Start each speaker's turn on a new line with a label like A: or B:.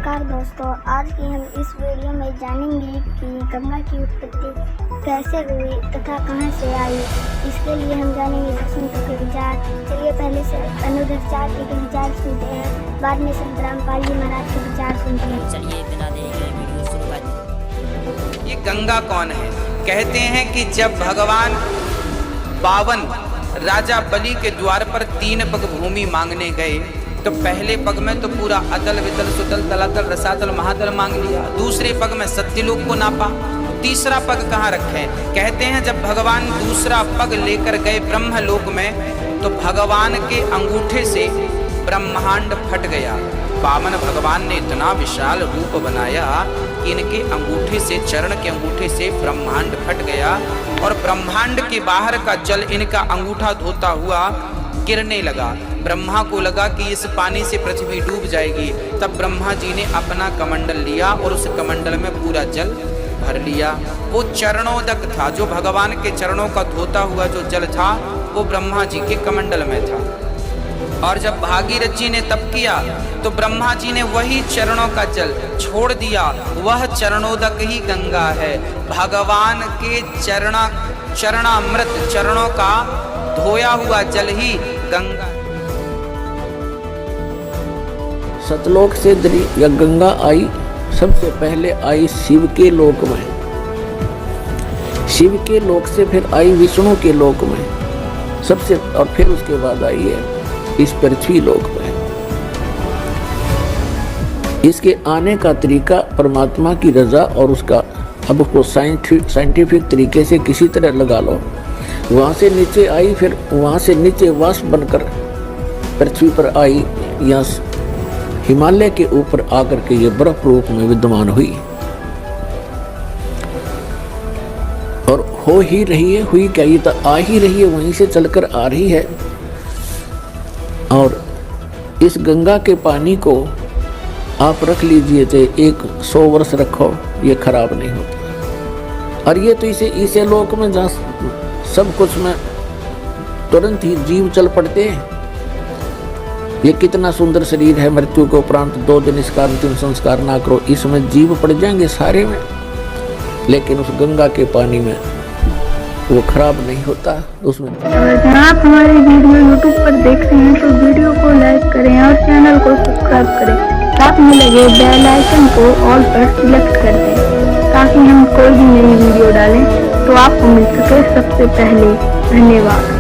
A: नमस्कार दोस्तों, आज की हम इस वीडियो में जानेंगे कि गंगा की उत्पत्ति कैसे हुई तथा कहां से आई। इसके लिए हम जानेंगे दर्शकों के विचार। चलिए पहले से अनुदर्शाती के विचार सुनते हैं, बाद में संत रामपाल जी महाराज के विचार सुनते हैं।
B: चलिए बिना देरी के वीडियो शुरू करते हैं।
C: ये गंगा कौन है? कहते हैं कि जब भगवान 52 राजा बलि के द्वार पर 3 पग भूमि मांगने गए तो पहले पग में तो पूरा अतल वितल सुतल तलातल रसातल महातल मांग लिया, दूसरे पग में सत्यलोक को नापा, तीसरा पग कहाँ रखे? कहते हैं जब भगवान दूसरा पग लेकर गए ब्रह्मलोक में तो भगवान के अंगूठे से ब्रह्मांड फट गया। वामन भगवान ने इतना विशाल रूप बनाया कि इनके अंगूठे से, चरण के अंगूठे से ब्रह्मांड फट गया और ब्रह्मांड के बाहर का जल इनका अंगूठा धोता हुआ गिरने लगा। ब्रह्मा को लगा कि इस पानी से पृथ्वी डूब जाएगी। तब ब्रह्मा जी ने अपना कमंडल लिया और उस कमंडल में पूरा जल भर लिया। वो चरणोदक था, जो भगवान के चरणों का धोता हुआ जो जल था वो ब्रह्मा जी के कमंडल में था। और जब भागीरथ जी ने तप किया तो ब्रह्मा जी ने वही चरणों का जल छोड़ दिया। वह चरणोदक ही गंगा है। भगवान के चरणामृत, चरणों का धोया हुआ जल ही गंगा।
D: सतलोक से या गंगा आई, सबसे पहले आई शिव के लोक में, शिव के लोक से फिर आई विष्णु के लोक में सबसे, और फिर उसके बाद आई है इस पृथ्वी लोक में। इसके आने का तरीका परमात्मा की रजा और उसका, अब उसको साइंटिफिक तरीके से किसी तरह लगा लो। वहां से नीचे आई, फिर वहां से नीचे वाष्प बनकर पृथ्वी पर आई, या हिमालय के ऊपर आकर के ये बर्फ रूप में विद्यमान हुई और हो ही रही है। हुई क्या, ये तो आ ही रही है, वहीं से चलकर आ रही है। और इस गंगा के पानी को आप रख लीजिए, तो 100 वर्ष रखो, ये खराब नहीं होता। और ये तो इसे लोक में जहाँ सब कुछ में तुरंत ही जीव चल पड़ते हैं। ये कितना सुंदर शरीर है, मृत्यु के उपरांत 2 दिन इसका अंतिम संस्कार ना करो, इसमें जीव पड़ जाएंगे सारे में। लेकिन उस गंगा के पानी में वो खराब नहीं होता उसमें।
A: अगर आप हमारी वीडियो यूट्यूब पर देखते हैं तो वीडियो को लाइक करें और चैनल को सब्सक्राइब करें। साथ में लगे बेल आइकन को ऑल पर सिलेक्ट कर दें ताकि हम कोई भी नई वीडियो डालें तो आपको मिल सके सबसे पहले। धन्यवाद।